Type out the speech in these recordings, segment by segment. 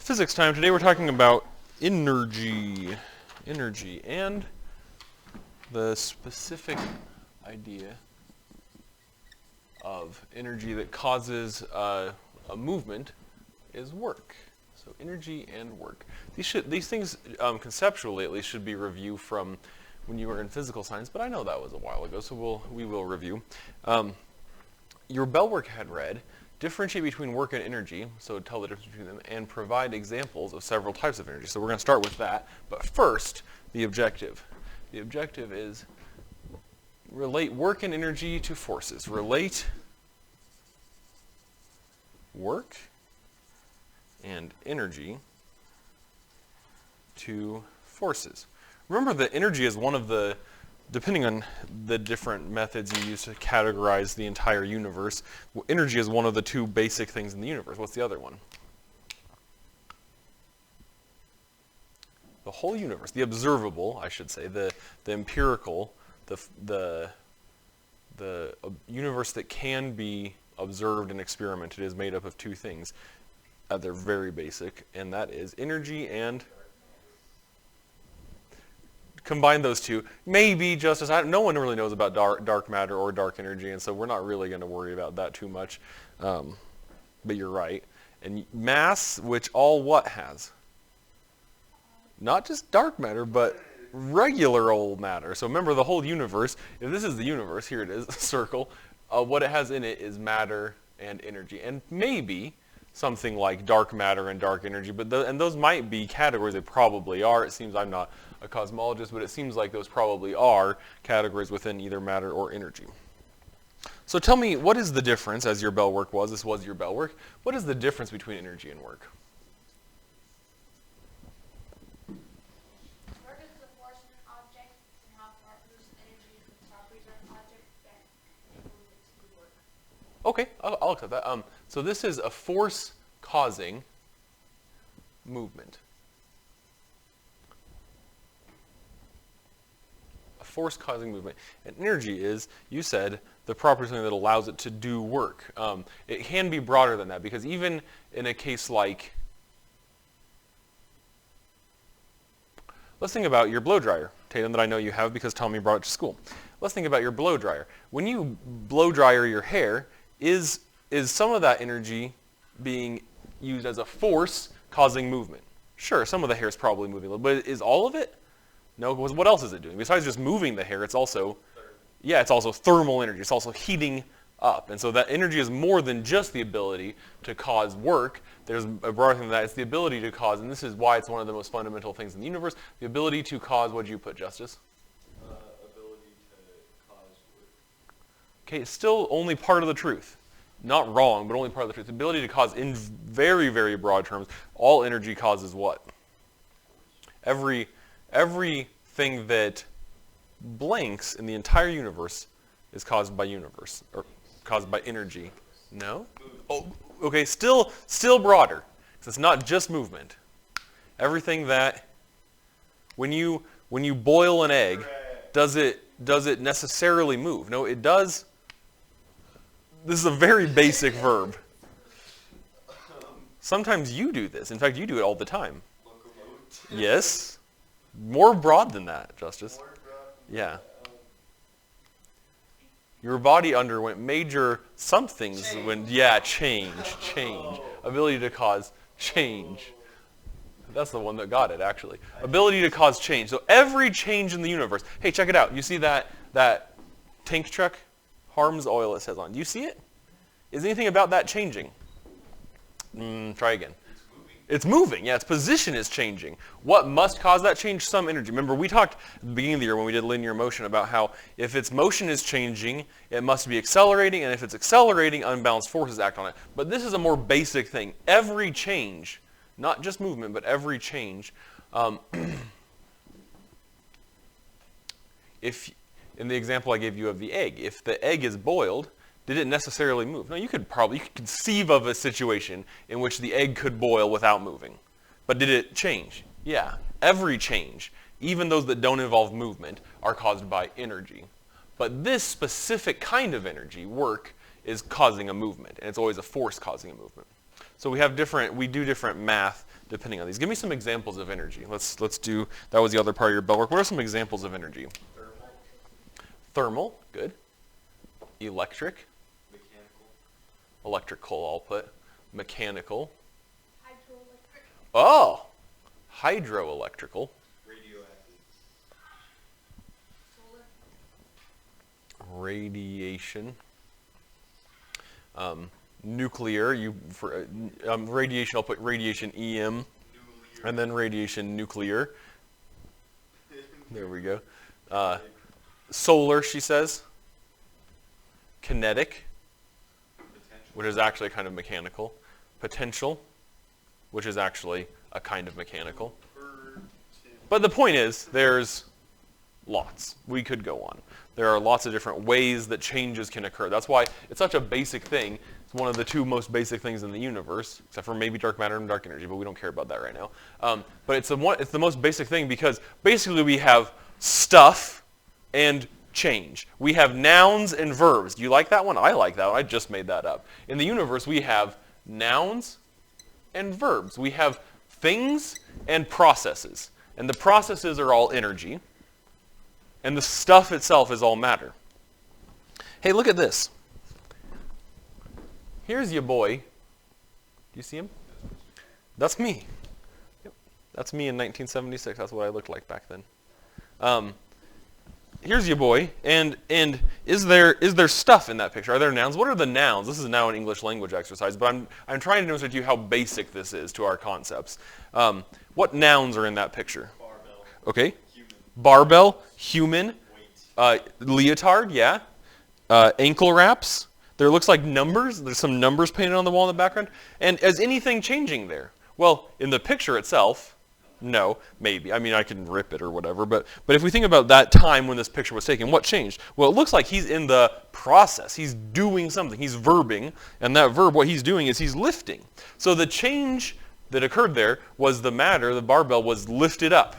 Physics time. Today we're talking about energy. And the specific idea of energy that causes a movement is work. So energy and work. These things, conceptually at least, should be reviewed from when you were in physical science, but I know that was a while ago, so we will review. Your bell work had read, differentiate between work and energy, so tell the difference between them, and provide examples of several types of energy. So we're going to start with that, but first, the objective. The objective is relate work and energy to forces. Relate work and energy to forces. Remember that energy is one of the, depending on the different methods you use to categorize the entire universe, energy is one of the two basic things in the universe. What's the other one? The whole universe, the observable, I should say, the empirical, the universe that can be observed and experimented is made up of two things. They're very basic, and that is energy and combine those two. Maybe just as no one really knows about dark matter or dark energy, and so we're not really going to worry about that too much. But you're right. And mass, which all what has? Not just dark matter, but regular old matter. So remember the whole universe. If this is the universe, here it is, a circle. What it has in it is matter and energy, and maybe something like dark matter and dark energy. But those might be categories. They probably are. It seems I'm not a cosmologist, but it seems like those probably are categories within either matter or energy. So tell me, what is the difference, as your bell work was, this was your bell work, what is the difference between energy and work? Work is the force of an object, and how far whose energy is the properties of an object that enable it to do work. Okay, I'll accept that. So this is a force causing movement. Force causing movement. And energy is, you said, the property of something that allows it to do work. It can be broader than that, because even in a case like, let's think about your blow dryer, Tatum, that I know you have because Tommy brought it to school. Let's think about your blow dryer. When you blow dryer your hair, is some of that energy being used as a force causing movement? Sure, some of the hair is probably moving a little, but is all of it? No, because what else is it doing? Besides just moving the hair, it's also, it's also thermal energy. It's also heating up. And so that energy is more than just the ability to cause work. There's a broader thing than that. It's the ability to cause, and this is why it's one of the most fundamental things in the universe, the ability to cause, what did you put, Justice? Ability to cause work. Okay, it's still only part of the truth. Not wrong, but only part of the truth. The ability to cause, in very, very broad terms, all energy causes what? Everything that blinks in the entire universe is caused by energy. No? Oh, okay, still broader. So it's not just movement. Everything that when you boil an egg, does it necessarily move? No, it does. This is a very basic verb. Sometimes you do this. In fact, you do it all the time. Yes. More broad than that, Justice. Yeah. Your body underwent major somethings when, change. Ability to cause change. That's the one that got it, actually. Ability to cause change. So every change in the universe. Hey, check it out. You see that tank truck? Harms Oil, it says on. Do you see it? Is anything about that changing? Try again. It's moving. Yeah, its position is changing. What must cause that change? Some energy. Remember, we talked at the beginning of the year when we did linear motion about how if its motion is changing, it must be accelerating, and if it's accelerating, unbalanced forces act on it. But this is a more basic thing. Every change, not just movement, but every change, if in the example I gave you of the egg, if the egg is boiled, did it necessarily move? No, you could conceive of a situation in which the egg could boil without moving. But did it change? Yeah. Every change, even those that don't involve movement, are caused by energy. But this specific kind of energy, work, is causing a movement, and it's always a force causing a movement. So we do different math depending on these. Give me some examples of energy. Let's do, that was the other part of your bell work. What are some examples of energy? Thermal, Thermal, good. Electric, mechanical, electrical I'll put. Mechanical. Hydroelectric. Oh, hydroelectrical. radioactive, Solar. Radiation. Nuclear, radiation, I'll put radiation EM, nuclear, and then radiation nuclear. There we go. Solar, she says. Kinetic, potential, which is actually kind of mechanical. Potential, which is actually a kind of mechanical. But the point is, there's lots. We could go on. There are lots of different ways that changes can occur. That's why it's such a basic thing. It's one of the two most basic things in the universe, except for maybe dark matter and dark energy, but we don't care about that right now. But it's the most basic thing because basically we have stuff and change. We have nouns and verbs. Do you like that one? I like that one. I just made that up. In the universe, we have nouns and verbs. We have things and processes. And the processes are all energy. And the stuff itself is all matter. Hey, look at this. Here's your boy. Do you see him? That's me. Yep. That's me in 1976. That's what I looked like back then. Here's your boy. And is there stuff in that picture? Are there nouns? What are the nouns? This is now an English language exercise, but I'm trying to demonstrate to you how basic this is to our concepts. What nouns are in that picture? barbell, Okay. human, Barbell, human, weight, leotard, yeah. Ankle wraps. There looks like numbers. There's some numbers painted on the wall in the background. And is anything changing there? Well, in the picture itself, no, maybe. I mean, I can rip it or whatever. But if we think about that time when this picture was taken, what changed? Well, it looks like he's in the process. He's doing something. He's verbing. And that verb, what he's doing is he's lifting. So the change that occurred there was the matter, the barbell was lifted up.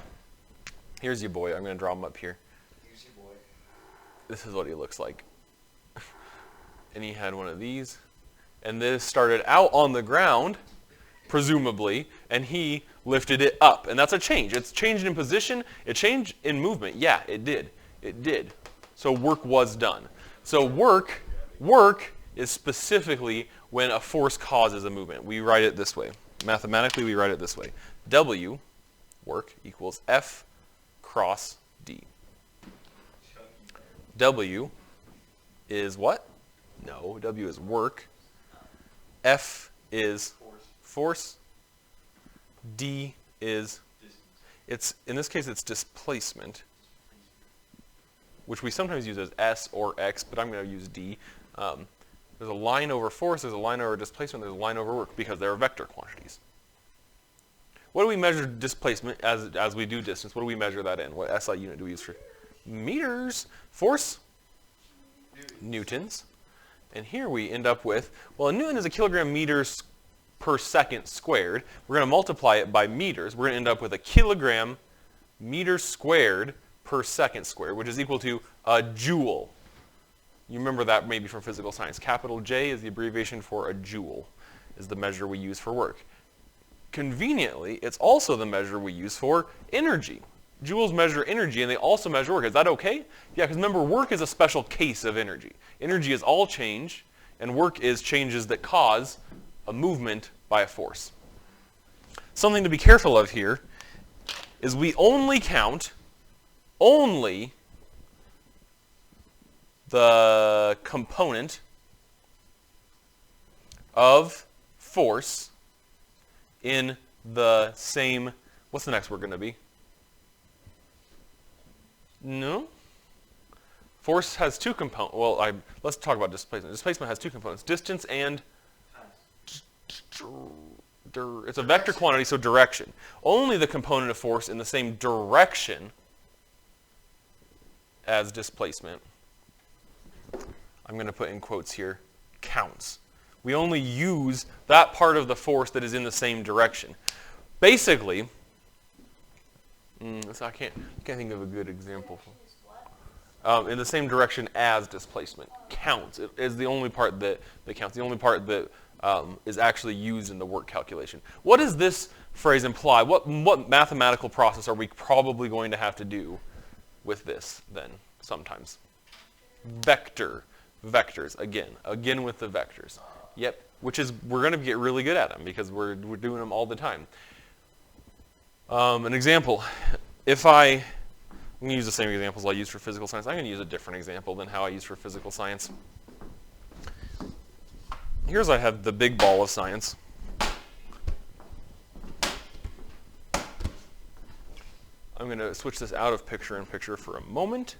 Here's your boy. I'm going to draw him up here. here's your boy, This is what he looks like. And he had one of these. And this started out on the ground, presumably, and he lifted it up. And that's a change. It's changed in position. It changed in movement. Yeah, it did. It did. So work was done. So work is specifically when a force causes a movement. We write it this way. Mathematically, we write it this way. W, work, equals F cross D. W is what? No, W is work. F is force. D is, in this case, it's displacement, which we sometimes use as S or X, but I'm going to use D. There's a line over force, there's a line over displacement, there's a line over work, because they're vector quantities. What do we measure displacement as we do distance? What do we measure that in? What SI unit do we use for meters? Force? Newtons. And here we end up with, well, a Newton is a kilogram meters per second squared. We're going to multiply it by meters. We're going to end up with a kilogram meters squared per second squared, which is equal to a joule. You remember that maybe from physical science. Capital J is the abbreviation for a joule, is the measure we use for work. Conveniently, it's also the measure we use for energy. Joules measure energy, and they also measure work. Is that okay? Yeah, because remember, work is a special case of energy. Energy is all change, and work is changes that cause a movement by a force. Something to be careful of here is we only count the component of force in the same, what's the next word going to be? No? Force has two components. Well, let's talk about displacement. Displacement has two components, distance and it's a vector quantity, so direction. Only the component of force in the same direction as displacement, I'm going to put in quotes here, counts. We only use that part of the force that is in the same direction. Basically, I can't think of a good example. In the same direction as displacement counts. It is the only part that counts. The only part that is actually used in the work calculation. What is this phrase imply? What mathematical process are we probably going to have to do with this then sometimes? Vectors, again with the vectors. Yep, which is, we're going to get really good at them because we're doing them all the time. An example, I'm going to use the same examples I use for physical science. I'm going to use a different example than how I use for physical science. Here's I have the big ball of science. I'm going to switch this out of picture-in-picture for a moment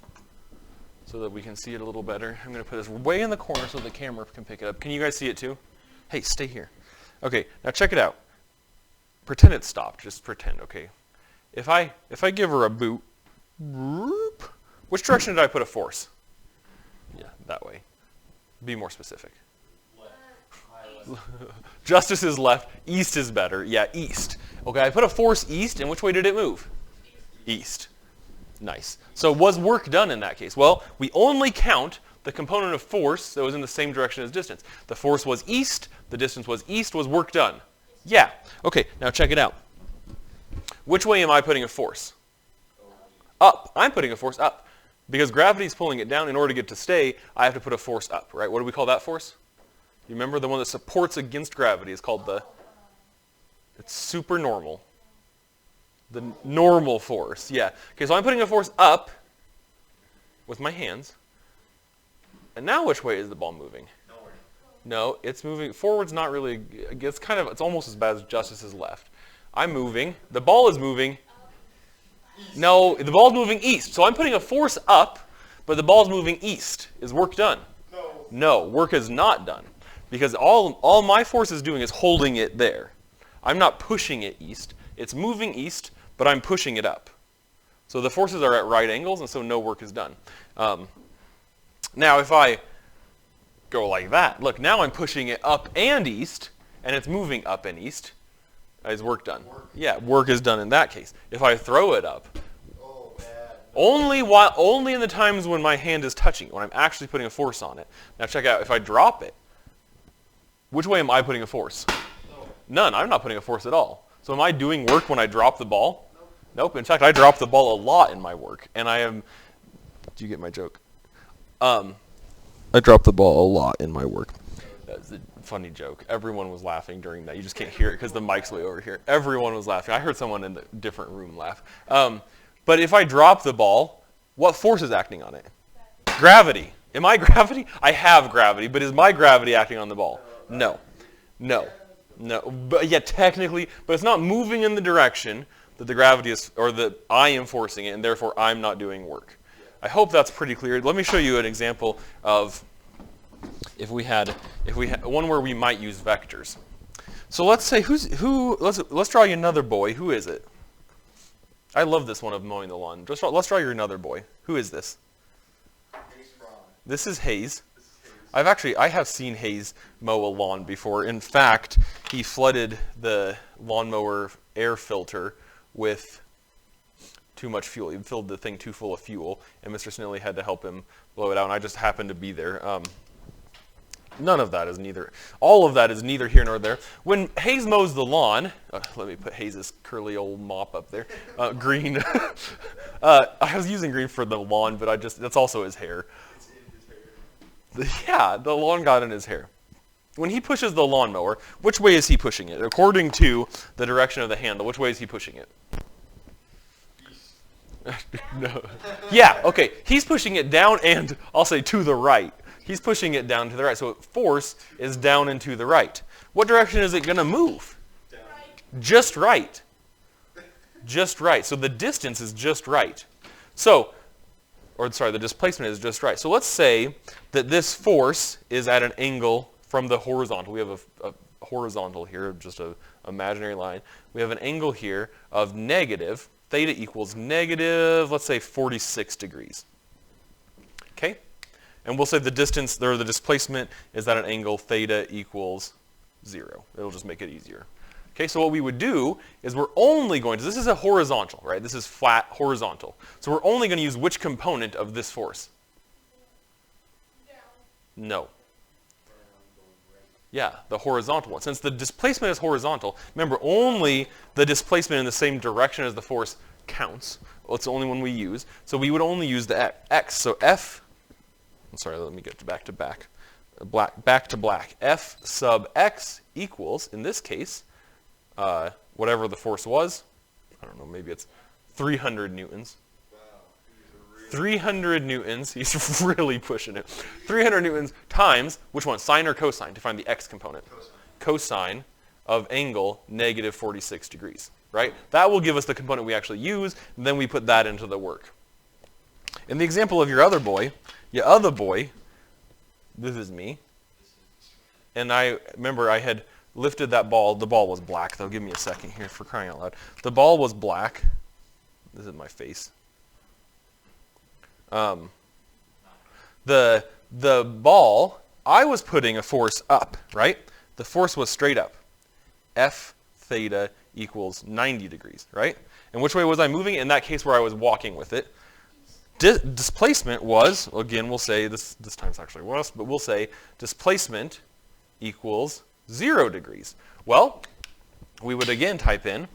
so that we can see it a little better. I'm going to put this way in the corner so the camera can pick it up. Can you guys see it too? Hey, stay here. Okay, now check it out. Pretend it stopped. Just pretend, okay? If I give her a boot, which direction did I put a force? Yeah, that way. Be more specific. Justice is left, east is better. Yeah, east. Okay, I put a force east, and which way did it move? East. Nice. So was work done in that case? Well, we only count the component of force that was in the same direction as distance. The force was east, the distance was east, was work done? Yeah. Okay, now check it out. Which way am I putting a force? Up. I'm putting a force up. Because gravity is pulling it down, in order to get to stay, I have to put a force up, right? What do we call that force? You remember the one that supports against gravity is called it's supernormal. The normal force, yeah. Okay, so I'm putting a force up with my hands. And now which way is the ball moving? Nowhere. No, it's moving forward's not really, it's almost as bad as Justice's left. I'm moving, the ball is moving. No, the ball's moving east. So I'm putting a force up, but the ball's moving east. Is work done? No. No, work is not done. Because all my force is doing is holding it there. I'm not pushing it east. It's moving east, but I'm pushing it up. So the forces are at right angles, and so no work is done. Now if I go like that, look, now I'm pushing it up and east, and it's moving up and east. Is work done? Yeah, work is done in that case. If I throw it up, only in the times when my hand is touching it, when I'm actually putting a force on it. Now check out, if I drop it, which way am I putting a force? None. I'm not putting a force at all. So am I doing work when I drop the ball? Nope. In fact, I drop the ball a lot in my work, and I am. Do you get my joke? I drop the ball a lot in my work. That's a funny joke. Everyone was laughing during that. You just can't hear it because the mic's way over here. Everyone was laughing. I heard someone in the different room laugh. But if I drop the ball, what force is acting on it? Gravity. Am I gravity? I have gravity, but is my gravity acting on the ball? No. No. No. But yeah, technically, but it's not moving in the direction that the gravity is, or that I am forcing it, and therefore I'm not doing work. I hope that's pretty clear. Let me show you an example of if we had one where we might use vectors. So let's say let's draw you another boy. Who is it? I love this one of mowing the lawn. Let's draw you another boy. Who is this? This is Hayes. I have seen Hayes mow a lawn before. In fact, he flooded the lawnmower air filter with too much fuel. He filled the thing too full of fuel, and Mr. Snilly had to help him blow it out, and I just happened to be there. All of that is neither here nor there. When Hayes mows the lawn, let me put Hayes' curly old mop up there, green. I was using green for the lawn, but that's also his hair. Yeah, the lawn got in his hair. When he pushes the lawnmower, which way is he pushing it? According to the direction of the handle, which way is he pushing it? No. Yeah, okay. He's pushing it down and, I'll say, to the right. He's pushing it down to the right. So force is down and to the right. What direction is it going to move? Down. Just right. Just right. So the distance is just right. The displacement is just right. So let's say that this force is at an angle from the horizontal. We have a horizontal here, just an imaginary line. We have an angle here of negative, theta equals negative, let's say 46 degrees. Okay? And we'll say the distance, or the displacement is at an angle theta equals 0. It'll just make it easier. Okay, so what we would do is we're only going to, this is a horizontal, right? This is flat horizontal. So we're only going to use which component of this force? No. Yeah, the horizontal one. Since the displacement is horizontal, remember, only the displacement in the same direction as the force counts. Well, it's the only one we use. So we would only use the x. So F, I'm sorry, let me get to back to back. Back to black. F sub x equals, in this case, whatever the force was. I don't know, maybe it's 300 newtons. Wow. These are really 300 newtons, he's really pushing it. 300 newtons times, which one, sine or cosine, to find the x component? Cosine of angle negative 46 degrees, right? That will give us the component we actually use, and then we put that into the work. In the example of your other boy, this is me, and I remember I had lifted that ball. The ball was black, though. Give me a second here, for crying out loud. The ball was black. This is my face. The ball, I was putting a force up, right? The force was straight up. F theta equals 90 degrees, right? And which way was I moving? In that case where I was walking with it. Displacement was, again, we'll say, this time's actually west, but we'll say displacement equals 0 degrees. Well, we would again type in,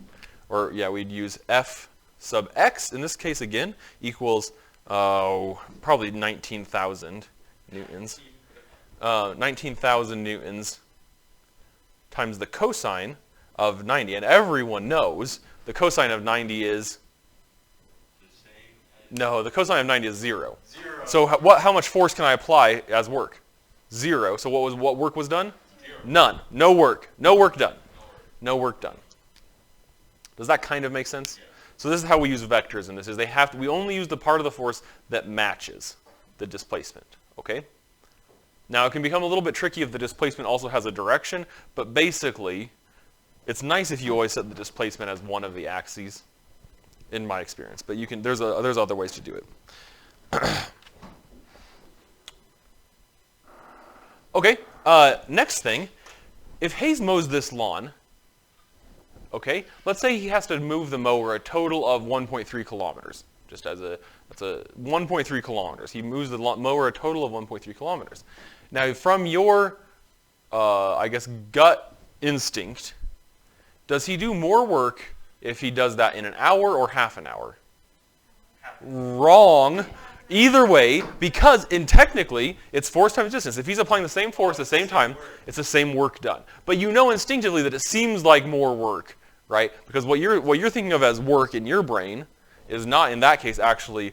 or yeah, we'd use F sub x, in this case again, equals probably 19,000 newtons. 19,000 newtons times the cosine of 90. And everyone knows the cosine of 90 is... No, the cosine of 90 is 0. So how much force can I apply as work? 0. So what work was done? 0. None. No work. No work done. No work done. Does that kind of make sense? Yeah. So this is how we use vectors in this. We only use the part of the force that matches the displacement. Okay? Now it can become a little bit tricky if the displacement also has a direction, but basically it's nice if you always set the displacement as one of the axes, in my experience, but there's other ways to do it. Okay, next thing, if Hayes mows this lawn, okay, let's say he has to move the mower a total of 1.3 kilometers, just as that's a 1.3 kilometers. He moves the mower a total of 1.3 kilometers. Now, from your, I guess, gut instinct, does he do more work if he does that in an hour or half an hour? Wrong. Either way, because technically, it's force times distance. If he's applying the same force at the same time, it's the same work done. But you know instinctively that it seems like more work, right? Because what you're thinking of as work in your brain is not, in that case, actually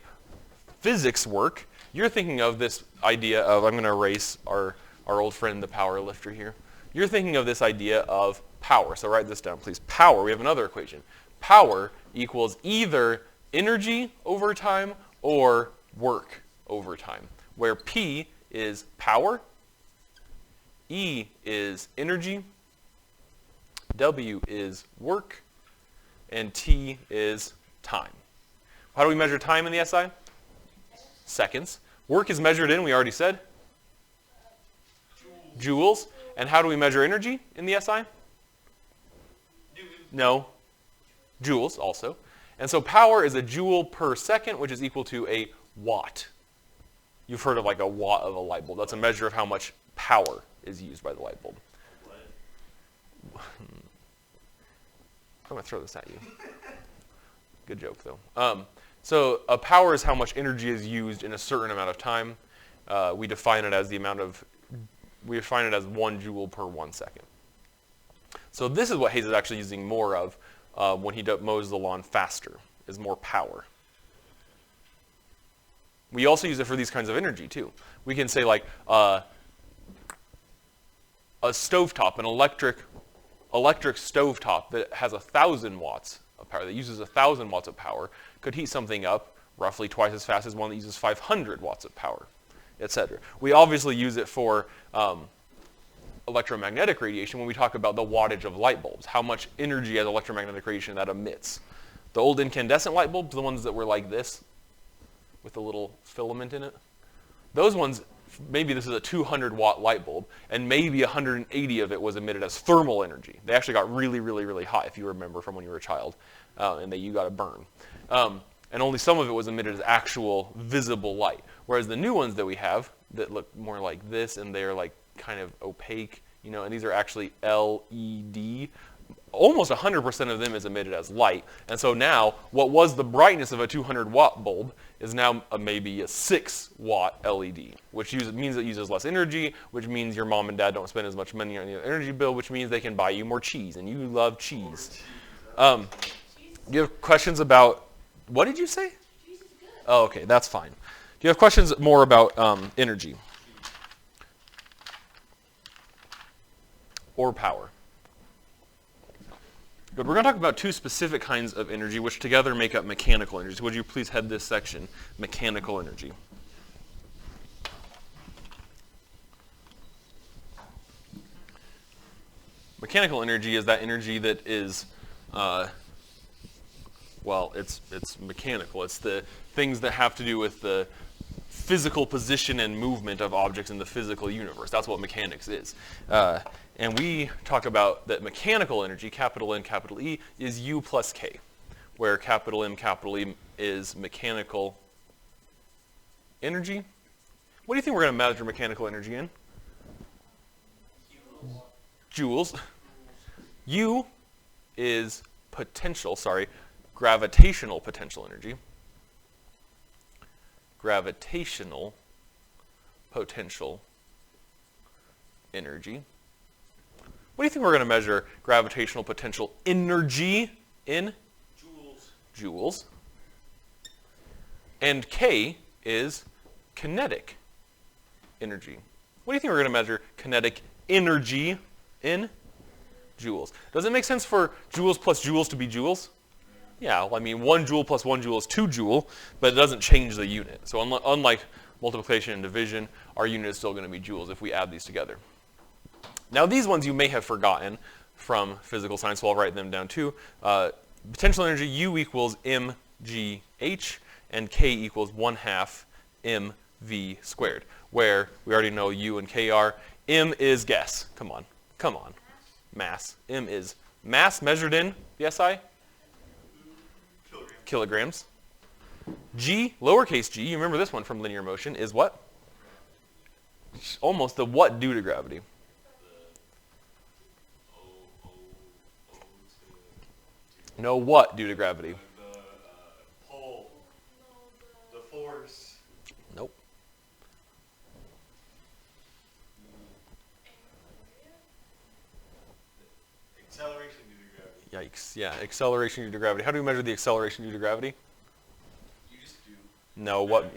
physics work. You're thinking of this idea of, I'm going to erase our old friend, the power lifter here. You're thinking of this idea of power. So write this down, please. Power, we have another equation. Power equals either energy over time or work over time, where P is power, E is energy, W is work, and T is time. How do we measure time in the SI? Seconds. Work is measured in, we already said? Joules. And how do we measure energy in the SI? No. Joules also. And so power is a joule per second, which is equal to a watt. You've heard of like a watt of a light bulb. That's a measure of how much power is used by the light bulb. I'm going to throw this at you. Good joke, though. So a power is how much energy is used in a certain amount of time. We define it as 1 joule per 1 second. So this is what Hayes is actually using more of when he mows the lawn faster, is more power. We also use it for these kinds of energy, too. We can say, like, a stovetop, an electric stovetop that has 1,000 watts of power, that uses 1,000 watts of power, could heat something up roughly twice as fast as one that uses 500 watts of power, etc. We obviously use it for electromagnetic radiation when we talk about the wattage of light bulbs, how much energy as electromagnetic radiation that emits. The old incandescent light bulbs, the ones that were like this, with a little filament in it, those ones, maybe this is a 200-watt light bulb, and maybe 180 of it was emitted as thermal energy. They actually got really, really, really hot, if you remember from when you were a child, and you got to burn. And only some of it was emitted as actual visible light. Whereas the new ones that we have that look more like this, and they're like kind of opaque, you know, and these are actually LED. Almost 100% of them is emitted as light. And so now, what was the brightness of a 200-watt bulb is now maybe a 6-watt LED, which means it uses less energy, which means your mom and dad don't spend as much money on your energy bill, which means they can buy you more cheese, and you love cheese. Do you have questions about, what did you say? Cheese is good. Oh, okay, that's fine. Do you have questions more about energy? Or power? Good. We're going to talk about two specific kinds of energy, which together make up mechanical energy. So would you please head this section, mechanical energy? Mechanical energy is that energy that is, well, it's mechanical. It's the things that have to do with the physical position and movement of objects in the physical universe. That's what mechanics is. And we talk about that mechanical energy, capital N, capital E, is U plus K, where capital M, capital E is mechanical energy. What do you think we're going to measure mechanical energy in? Joules. U is gravitational potential energy. Gravitational potential energy. What do you think we're going to measure gravitational potential energy in? Joules. And K is kinetic energy. What do you think we're going to measure kinetic energy in? Joules. Does it make sense for joules plus joules to be joules? Yeah, well, I mean 1 joule plus 1 joule is 2 joule, but it doesn't change the unit. So unlike multiplication and division, our unit is still going to be joules if we add these together. Now these ones you may have forgotten from physical science, so I'll write them down too. Potential energy, U equals mgh, and K equals 1/2 mv squared, where we already know U and K are. M is guess. Come on. Mass. M is mass measured in the SI? Kilograms. G, lowercase g, you remember this one from linear motion, is what? Almost the what due to gravity? No what due to gravity? The pull, the force. Nope. Acceleration due to gravity. Yikes. Yeah, acceleration due to gravity. How do we measure the acceleration due to gravity? You just do. No, what? 9.8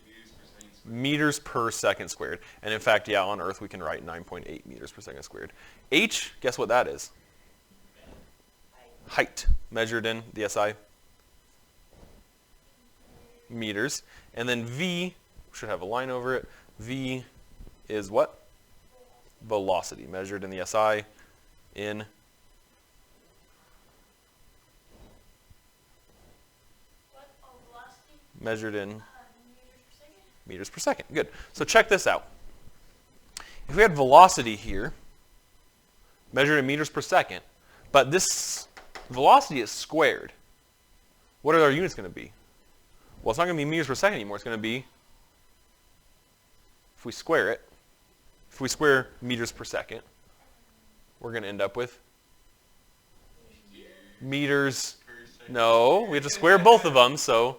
meters per second squared. Meters per second squared. And in fact, yeah, on Earth we can write 9.8 meters per second squared. H, guess what that is? Height, measured in the SI meters. And then V, should have a line over it. V is what? Velocity, measured in the SI in What? Oh, velocity? measured in Meters per second? meters per second. Good. So check this out. If we had velocity here, measured in meters per second, but this velocity is squared, what are our units going to be? Well, it's not going to be meters per second anymore. It's going to be, if we square it, if we square meters per second, we're going to end up with meters. Per second. No, we have to square both of them, so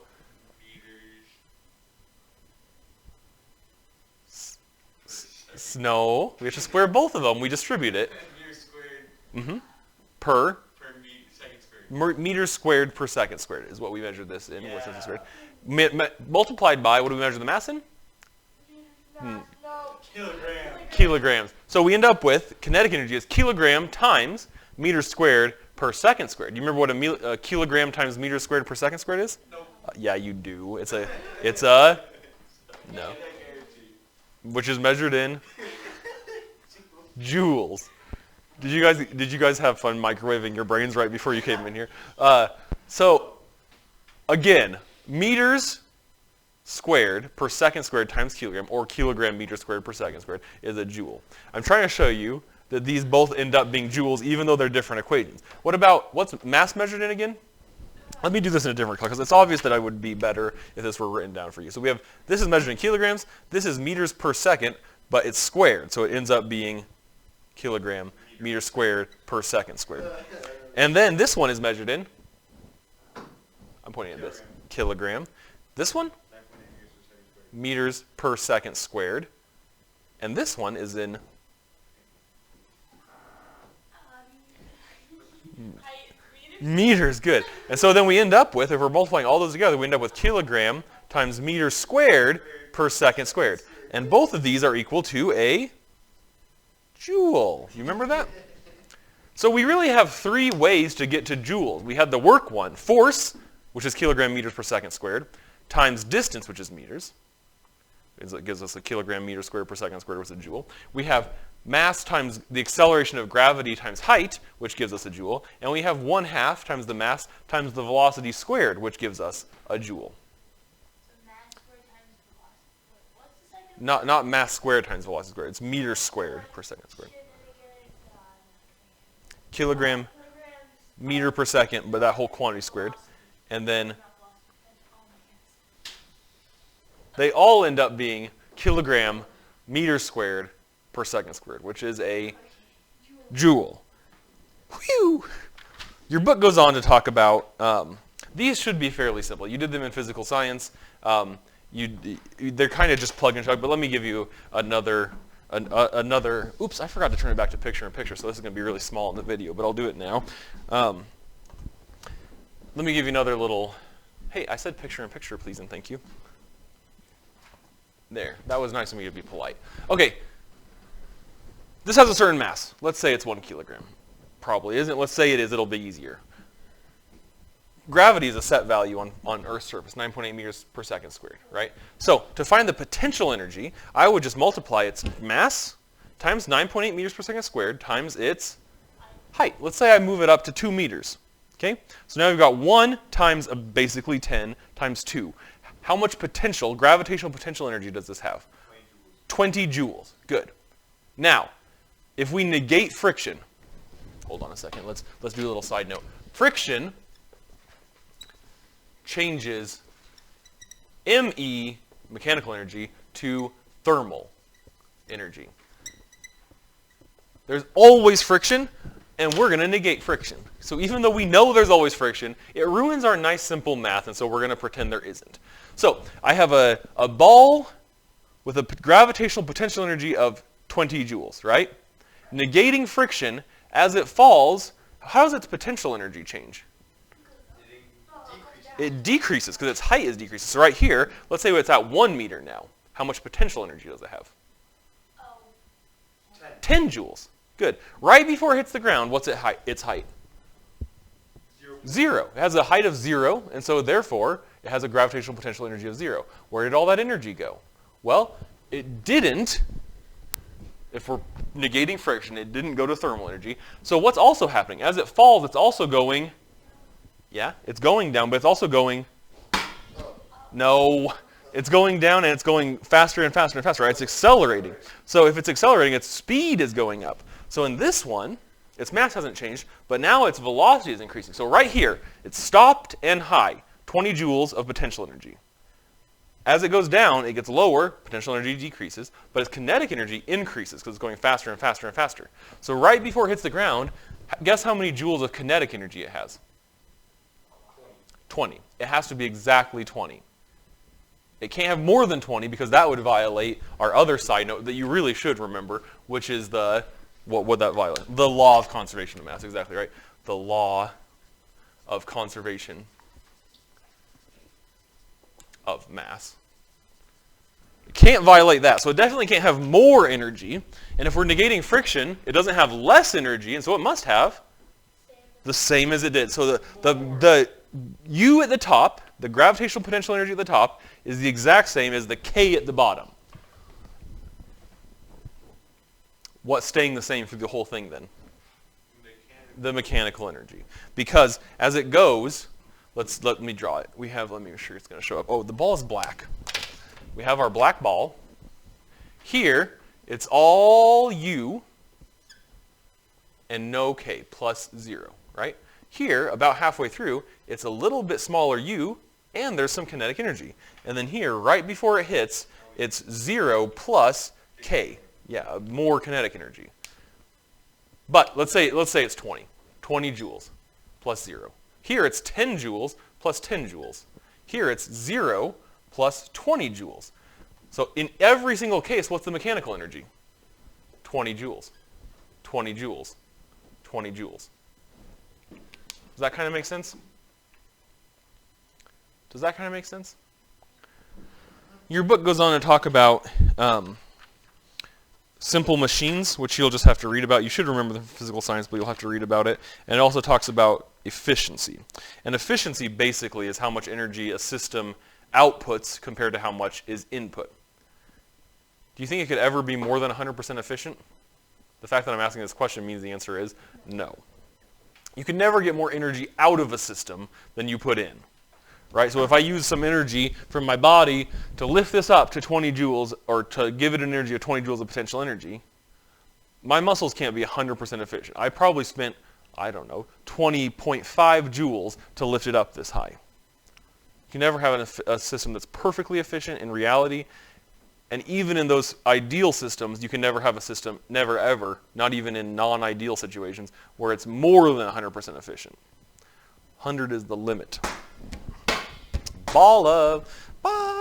Meters. no, we have to square both of them. We distribute it. Meters squared Per per second squared. meters squared per second squared is what we measured this in. What's this squared? Multiplied by, what do we measure the mass in? No. Kilogram. Kilograms. So we end up with kinetic energy is kilogram times meters squared per second squared. Do you remember what a kilogram times meters squared per second squared is? Nope. Yeah, you do. It's a no, which is measured in joules. Did you guys have fun microwaving your brains right before you came in here? So again, meters squared per second squared times kilogram, or kilogram meter squared per second squared, is a joule. I'm trying to show you that these both end up being joules even though they're different equations. What's mass measured in again? Let me do this in a different color because it's obvious that I would be better if this were written down for you. So we have, this is measured in kilograms, this is meters per second, but it's squared, so it ends up being kilogram meter squared per second squared. And then this one is measured in, I'm pointing at this, kilogram. This one, 9.8 meters per second squared. meters per second squared. And this one is in meters, good. And so then we end up with, if we're multiplying all those together, we end up with kilogram times meter squared per second squared. And both of these are equal to a joule. You remember that? So we really have three ways to get to joules. We had the work one, force, which is kilogram meters per second squared, times distance, which is meters. It gives us a kilogram meter squared per second squared, which is a joule. We have mass times the acceleration of gravity times height, which gives us a joule. And we have 1/2 times the mass times the velocity squared, which gives us a joule. So mass squared times velocity. What's the second? Not mass squared times velocity squared. It's meters squared per second squared. Kilogram Kilograms. meter per second, but that whole quantity squared. And then they all end up being kilogram meter squared per second squared, which is a joule. Whew! Your book goes on to talk about, these should be fairly simple. You did them in physical science. They're kind of just plug and chug, but let me give you another, oops, I forgot to turn it back to picture-in-picture, so this is going to be really small in the video, but I'll do it now. Let me give you another little, hey, I said picture-in-picture, please and thank you. There, that was nice of me to be polite. Okay, this has a certain mass. Let's say it's 1 kilogram. Probably isn't. Let's say it is, it'll be easier. Gravity is a set value on Earth's surface, 9.8 meters per second squared, right? So to find the potential energy, I would just multiply its mass times 9.8 meters per second squared times its height. Let's say I move it up to 2 meters. Okay? So now we've got 1 times basically 10 times 2. How much potential, gravitational potential energy does this have? 20 joules. Good. Now, if we negate friction, hold on a second, let's do a little side note. Friction changes ME, mechanical energy, to thermal energy. There's always friction, and we're going to negate friction. So even though we know there's always friction, it ruins our nice simple math, and so we're going to pretend there isn't. So I have a ball with a gravitational potential energy of 20 joules, right? Negating friction, as it falls, how does its potential energy change? It decreases because its height is decreasing. So right here, let's say it's at 1 meter now. How much potential energy does it have? 10 joules. Good. Right before it hits the ground, what's its height? 0. It has a height of 0, and so therefore it has a gravitational potential energy of 0. Where did all that energy go? Well, it didn't. If we're negating friction, it didn't go to thermal energy. So what's also happening? As it falls, it's also going, yeah, it's going down, but it's also going, no, it's going down and it's going faster and faster and faster, right? It's accelerating. So if it's accelerating, its speed is going up. So in this one, its mass hasn't changed, but now its velocity is increasing. So right here, it's stopped and high, 20 joules of potential energy. As it goes down, it gets lower, potential energy decreases, but its kinetic energy increases because it's going faster and faster and faster. So right before it hits the ground, guess how many joules of kinetic energy it has? 20. It has to be exactly 20. It can't have more than 20 because that would violate our other side note that you really should remember, which is the, what would that violate? The law of conservation of mass, exactly right. The law of conservation of mass. It can't violate that, so it definitely can't have more energy. And if we're negating friction, it doesn't have less energy, and so it must have the same as it did. So the U at the top, the gravitational potential energy at the top, is the exact same as the K at the bottom. What's staying the same through the whole thing then? The mechanical energy. Because as it goes, let me draw it. Let me make sure it's going to show up. Oh, the ball is black. We have our black ball. Here, it's all U and no K, plus 0, right? Here, about halfway through, it's a little bit smaller U, and there's some kinetic energy. And then here, right before it hits, it's 0 plus K. Yeah, more kinetic energy. But let's say it's 20 joules plus 0. Here it's 10 joules plus 10 joules. Here it's 0 plus 20 joules. So in every single case, what's the mechanical energy? 20 joules, 20 joules, 20 joules. Does that kind of make sense? Does that kind of make sense? Your book goes on to talk about simple machines, which you'll just have to read about. You should remember the physical science, but you'll have to read about it. And it also talks about efficiency. And efficiency basically is how much energy a system outputs compared to how much is input. Do you think it could ever be more than 100% efficient? The fact that I'm asking this question means the answer is no. You can never get more energy out of a system than you put in. Right? So if I use some energy from my body to lift this up to 20 joules or to give it an energy of 20 joules of potential energy, my muscles can't be 100% efficient. I probably spent, I don't know, 20.5 joules to lift it up this high. You can never have a system that's perfectly efficient in reality. And even in those ideal systems, you can never have a system, never ever, not even in non-ideal situations, where it's more than 100% efficient. 100 is the limit. Ball of... Bye.